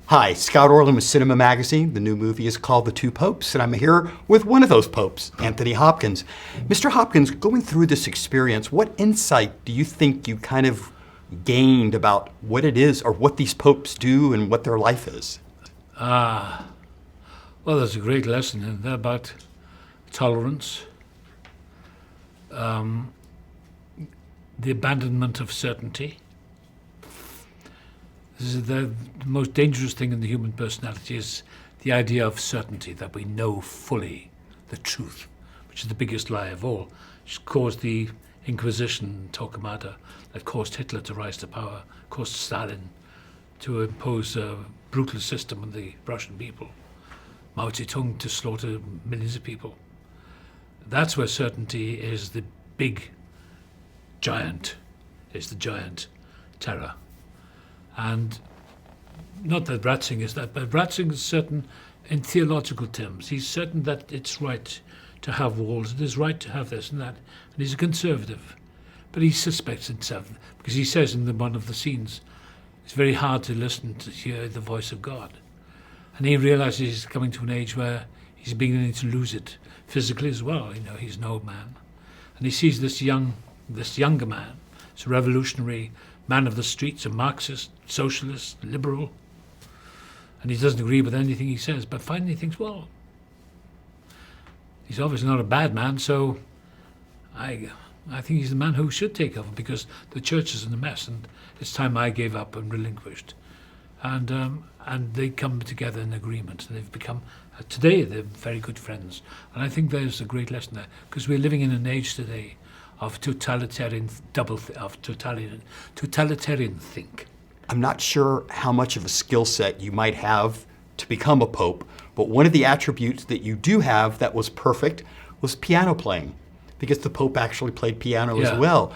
Hi, Scott Orlin with CINEMA-Magazin. The new movie is called The Two Popes, and I'm here with one of those popes, Anthony Hopkins. Mr. Hopkins, going through this experience, what insight do you think you kind of gained about what it is or what these popes do and what their life is? Well, there's a great lesson in there about tolerance, the abandonment of certainty. This is the most dangerous thing in the human personality is the idea of certainty, that we know fully the truth, which is the biggest lie of all, which caused the Inquisition, Torquemada, that caused Hitler to rise to power, caused Stalin to impose a brutal system on the Russian people, Mao Zedong to slaughter millions of people. That's where certainty is the big giant, is the giant terror. And not that Ratzinger is that, but Ratzinger is certain in theological terms. He's certain that it's right to have walls, it is right to have this and that, and he's a conservative. But he suspects himself, because he says in one of the scenes, it's very hard to listen to hear the voice of God. And he realizes he's coming to an age where he's beginning to lose it, physically as well. You know, he's an old man. And he sees this younger man, this revolutionary man of the streets, a Marxist, socialist, liberal, and he doesn't agree with anything he says, but finally he thinks, well, he's obviously not a bad man, so I think he's the man who should take over, because the church is in a mess, and it's time I gave up and relinquished. And they come together in agreement, and they've become, today they're very good friends. And I think there's a great lesson there, because we're living in an age today of totalitarian think. I'm not sure how much of a skill set you might have to become a pope, but one of the attributes that you do have that was perfect was piano playing, because the pope actually played piano as well.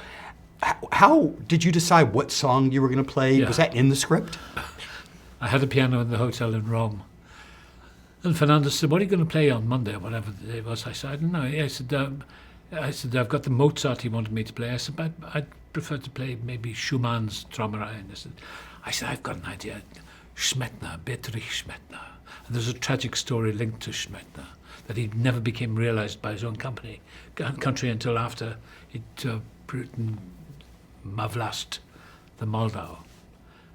How did you decide what song you were going to play? Was that in the script? I had a piano in the hotel in Rome. And Fernando said, what are you going to play on Monday, or whatever the day was? I said, I don't know. I said, I've got the Mozart he wanted me to play. I said, but I'd prefer to play maybe Schumann's Träumerei. I said, I've got an idea. Schmettner, Beatrich Schmettner. And there's a tragic story linked to Schmettner, that he never became realized by his own country until after he'd written Mavlast, the Moldau.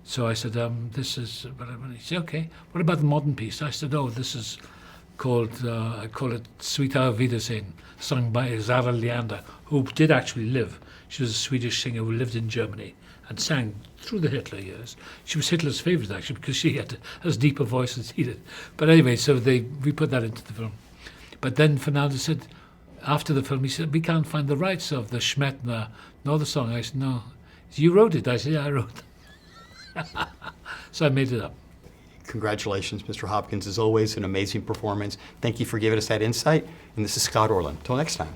So I said, this is, he said, okay, what about the modern piece? I said, oh, this is called, I call it Sweet Auf Wiedersehen, sung by Zara Leander, who did actually live. She was a Swedish singer who lived in Germany and sang through the Hitler years. She was Hitler's favorite, actually, because she had as deep a voice as he did. But anyway, so we put that into the film. But then Fernando said, after the film, he said, we can't find the rights of the Schmettner nor the song. I said, no. You wrote it? I said, yeah, I wrote it. So I made it up. Congratulations, Mr. Hopkins. As always, an amazing performance. Thank you for giving us that insight. And this is Scott Orlin. Until next time.